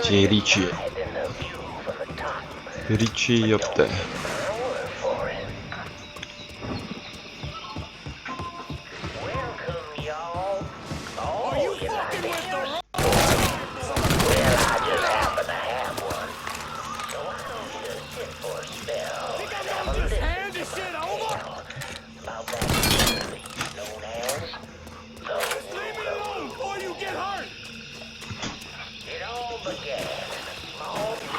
Те Ричи. Ричи, ёпта.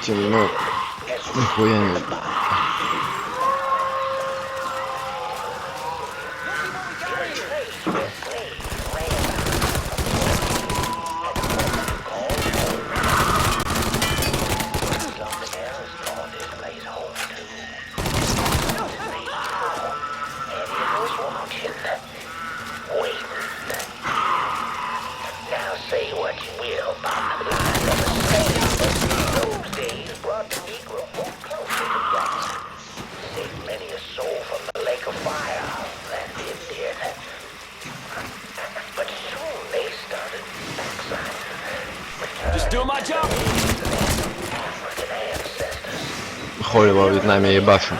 Темно. Нихуя не. Хули во Вьетнаме ебашим.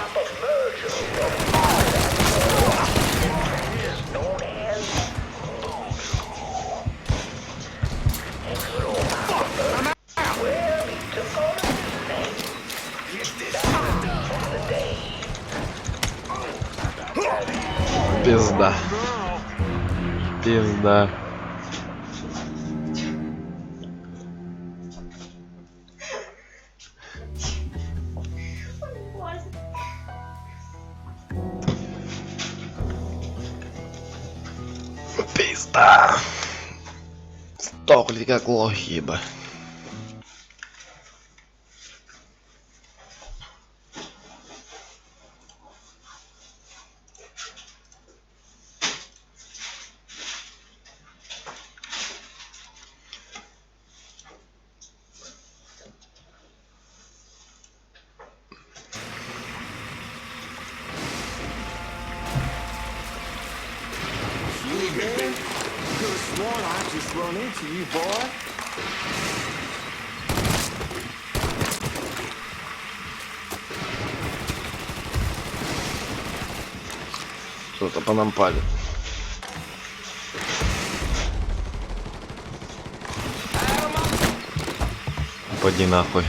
Пизда. Пизда. Пизда. Стокли как лохи, ебать. Кто-то по нам палит. Поди нахуй.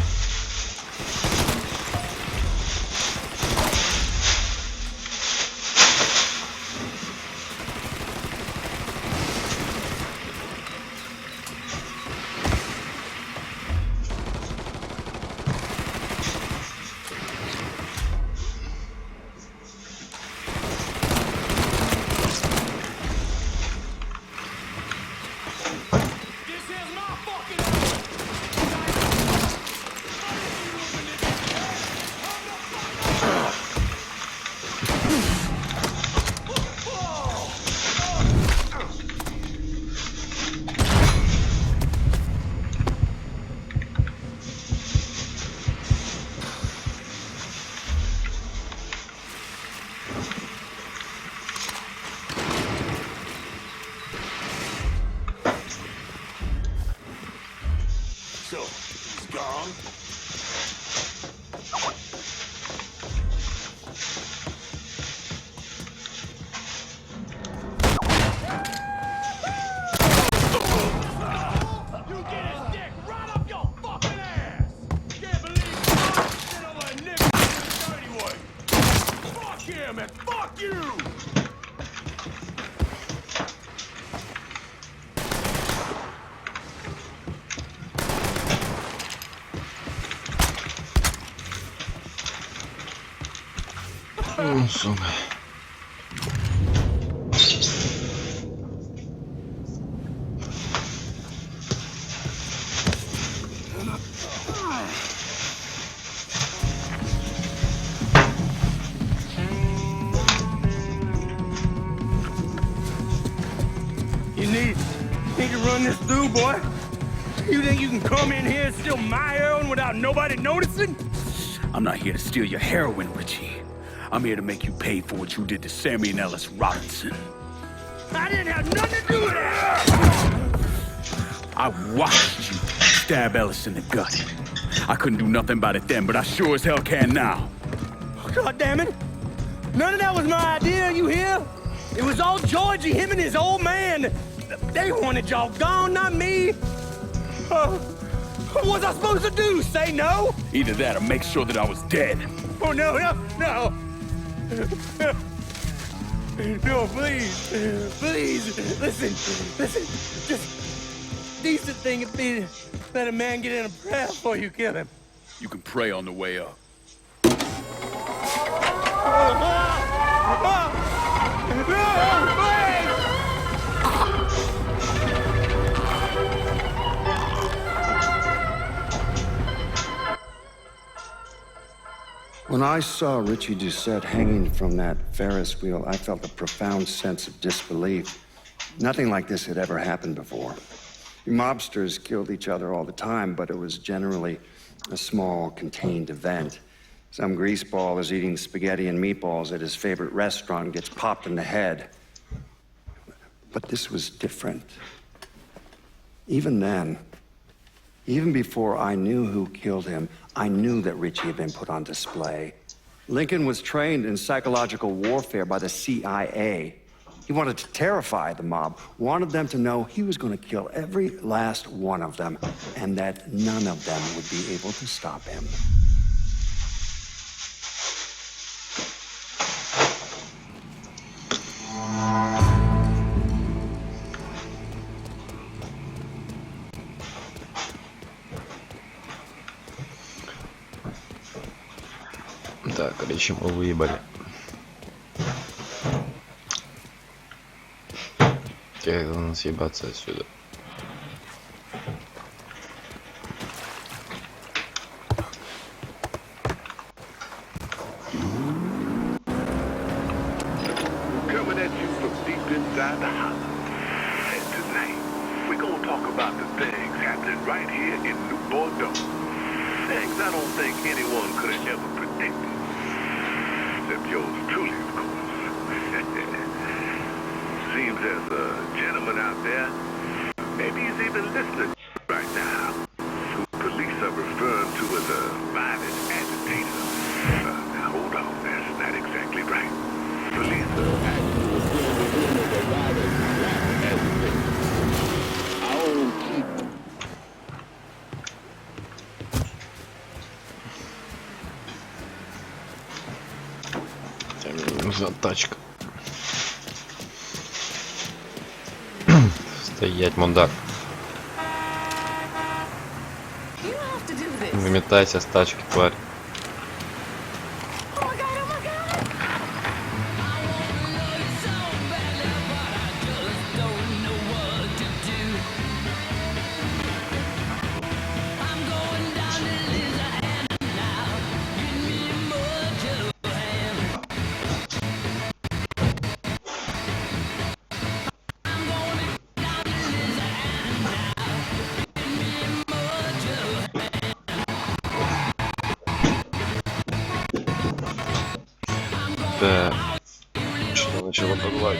Сука. You need to run this through, boy. You think you can come in here and steal my heroin without nobody noticing? I'm not here to steal your heroin, Richie. I'm here to make you pay for what you did to Sammy and Ellis Robinson. I didn't have nothing to do with it! I watched you stab Ellis in the gut. I couldn't do nothing about it then, but I sure as hell can now. God damn it! None of that was my idea, you hear? It was all Georgie, him and his old man. They wanted y'all gone, not me. What was I supposed to do? Say no? Either that or make sure that I was dead. Oh, no, no, no. No, please. Please. Listen. Just decent thing would be to let a man get in a prayer before you kill him. You can pray on the way up. When I saw Richie Doucette hanging from that Ferris wheel, I felt a profound sense of disbelief. Nothing like this had ever happened before. Mobsters killed each other all the time, but it was generally a small, contained event. Some greaseball is eating spaghetti and meatballs at his favorite restaurant and gets popped in the head. But this was different. Even then, even before I knew who killed him, I knew that Richie had been put on display. Lincoln was trained in psychological warfare by the CIA. He wanted to terrify the mob, wanted them to know he was going to kill every last one of them, and that none of them would be able to stop him. Так, короче, мы выебали. Теперь надо съебаться отсюда. Coming at you from deep inside the house. And tonight, we're gonna talk about the things happening right here in New Bordeaux. Things I don't think anyone could have ever predicted. Except yours truly, of course. Seems there's a gentleman out there, maybe he's even listening right now, who police are referring to as a violent agitator. Now hold on, that's not exactly right. Police are actually referring to him as a violent agitator. Our own people. Мне нужна тачка. Стоять, мудак. Выметайся с тачки, тварь. Так, что начало подвать.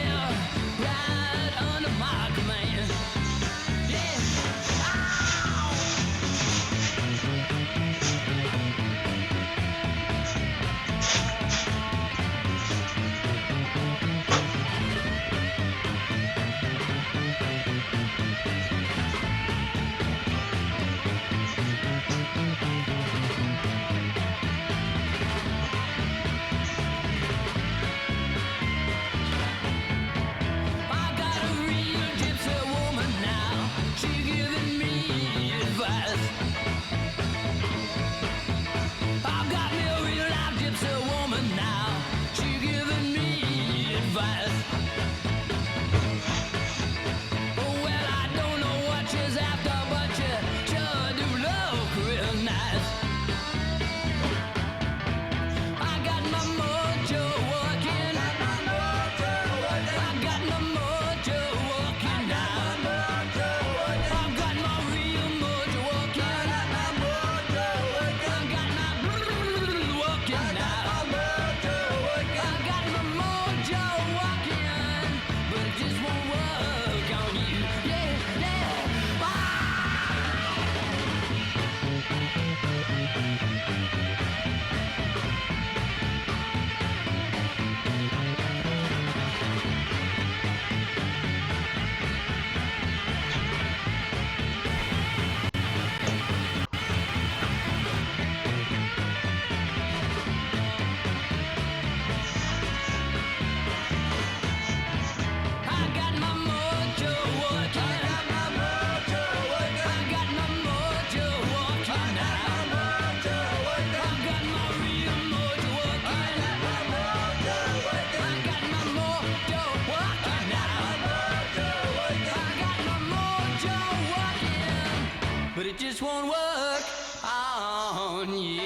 but it just won't work on you.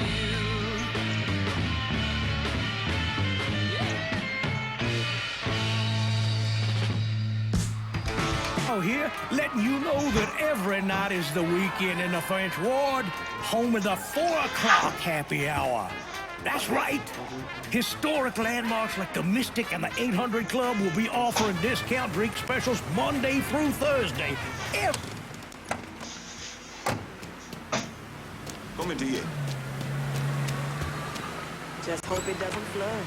Here, letting you know that every night is the weekend in the French Ward, home of the 4 o'clock happy hour. That's right. Historic landmarks like the Mystic and the 800 Club will be offering discount drink specials Monday through Thursday. Coming to you. Just hope it doesn't flood.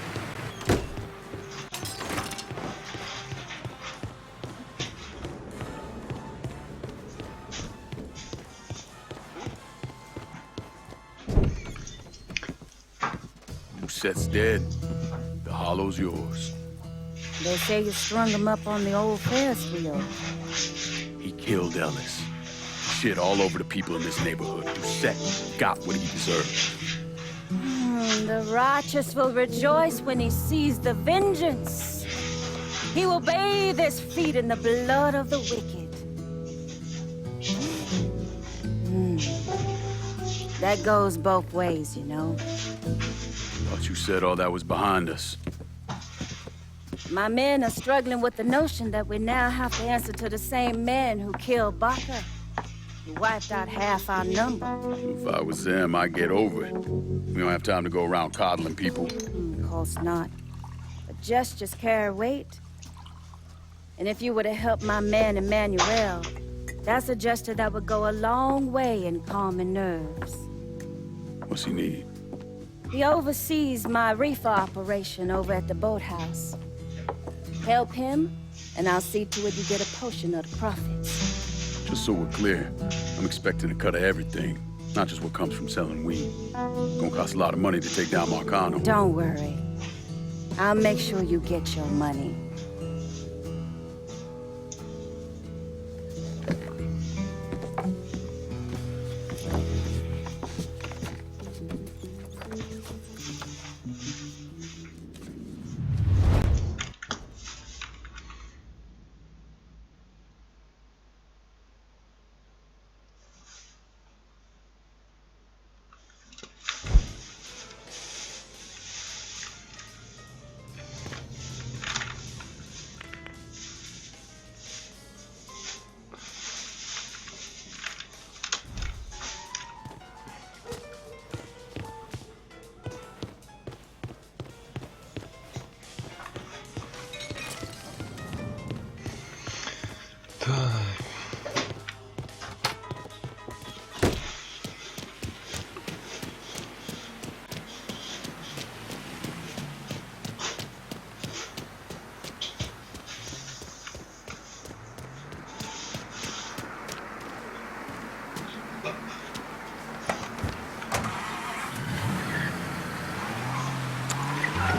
Set's dead. The hollow's yours. They say you strung him up on the old Ferris wheel. He killed Ellis. Shit all over the people in this neighborhood. Doucette got what he deserved. The righteous will rejoice when he sees the vengeance. He will bathe his feet in the blood of the wicked. That goes both ways, you know. Thought you said all that was behind us. My men are struggling with the notion that we now have to answer to the same man who killed Barker. He wiped out half our number. If I was them, I'd get over it. We don't have time to go around coddling people. Of course not. But gestures carry weight. And if you were to help my man Emmanuel, that's a gesture that would go a long way in calming nerves. What's he need? He oversees my reefer operation over at the boathouse. Help him, and I'll see to it you get a portion of the profits. Just so we're clear, I'm expecting a cut of everything, not just what comes from selling weed. It's gonna cost a lot of money to take down Marcano. Don't worry. I'll make sure you get your money.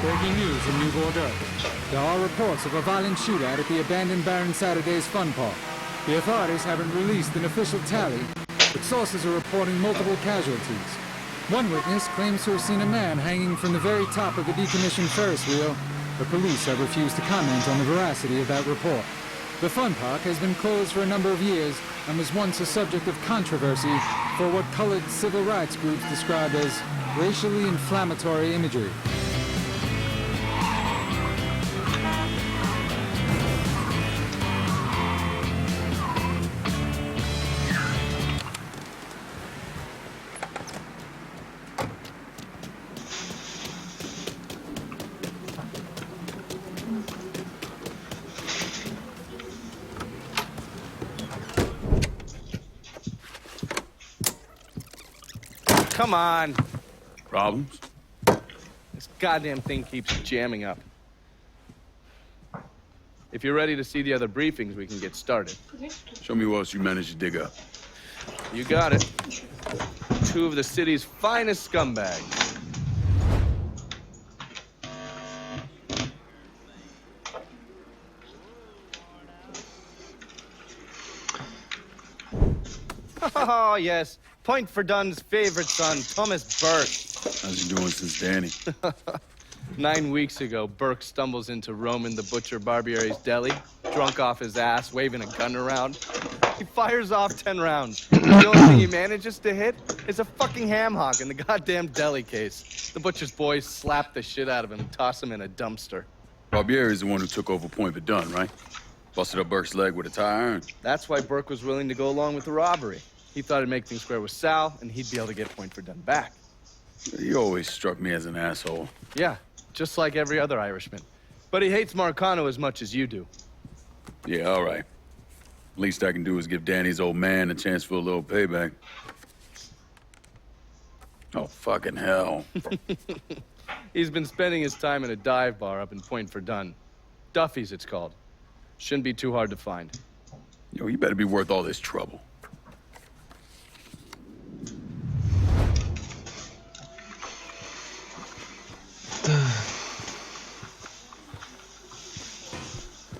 Breaking news in New Bordeaux. There are reports of a violent shootout at the abandoned Baron Saturday's fun park. The authorities haven't released an official tally, but sources are reporting multiple casualties. One witness claims to have seen a man hanging from the very top of the decommissioned Ferris wheel, but police have refused to comment on the veracity of that report. The fun park has been closed for a number of years and was once a subject of controversy for what colored civil rights groups described as racially inflammatory imagery. Come on. Problems? This goddamn thing keeps jamming up. If you're ready to see the other briefings, we can get started. Show me what else you managed to dig up. You got it. 2 of the city's finest scumbags. Oh, yes. Point for Dunn's favorite son, Thomas Burke. How's he doing since Danny? 9 weeks ago, Burke stumbles into Roman the Butcher Barbiere's deli, drunk off his ass, waving a gun around. He fires off 10 rounds. The only thing he manages to hit is a fucking ham hock in the goddamn deli case. The butcher's boys slap the shit out of him and toss him in a dumpster. Barbieri's the one who took over Point Verdun, right? Busted up Burke's leg with a tire iron. That's why Burke was willing to go along with the robbery. He thought it'd make things square with Sal, and he'd be able to get Point Verdun back. He always struck me as an asshole. Yeah, just like every other Irishman. But he hates Marcano as much as you do. Yeah, all right. Least I can do is give Danny's old man a chance for a little payback. Oh, fucking hell. He's been spending his time in a dive bar up in Point Verdun. Duffy's, it's called. Shouldn't be too hard to find. Yo, you better be worth all this trouble.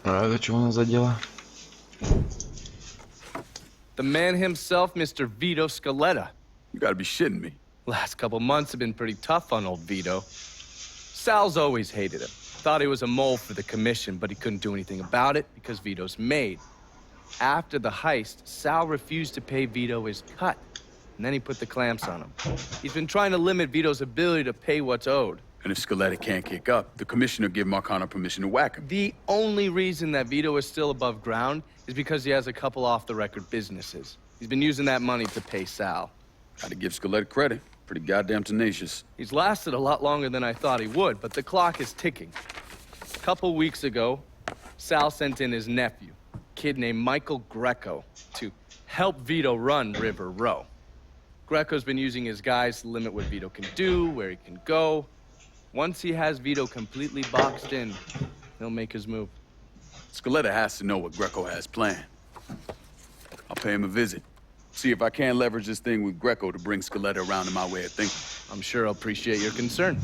А это что у нас за дело? The man himself, Mr. Vito Scaletta. You gotta be shitting me. Last couple months have been pretty tough on old Vito. Sal's always hated him. Thought he was a mole for the commission, but he couldn't do anything about it because Vito's made. After the heist, Sal refused to pay Vito his cut, and then he put the clamps on him. He's been trying to limit Vito's ability to pay what's owed. And if Scaletta can't kick up, the commissioner give Marcano permission to whack him. The only reason that Vito is still above ground is because he has a couple off-the-record businesses. He's been using that money to pay Sal. Gotta give Scaletta credit. Pretty goddamn tenacious. He's lasted a lot longer than I thought he would, but the clock is ticking. A couple weeks ago, Sal sent in his nephew, a kid named Michael Greco, to help Vito run River Row. Greco's been using his guys to limit what Vito can do, where he can go. Once he has Vito completely boxed in, he'll make his move. Scaletta has to know what Greco has planned. I'll pay him a visit. See if I can't leverage this thing with Greco to bring Scaletta around to my way of thinking. I'm sure he'll appreciate your concern.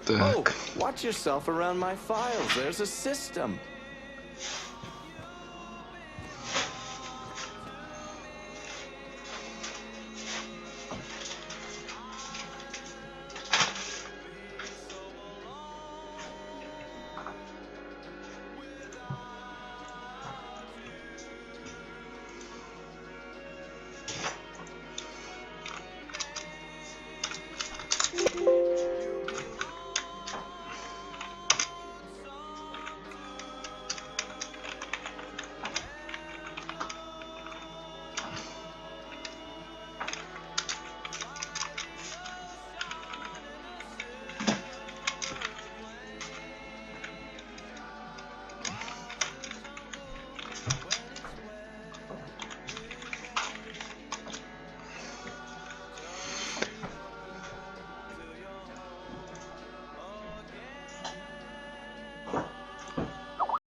Oh, watch yourself around my files. There's a system.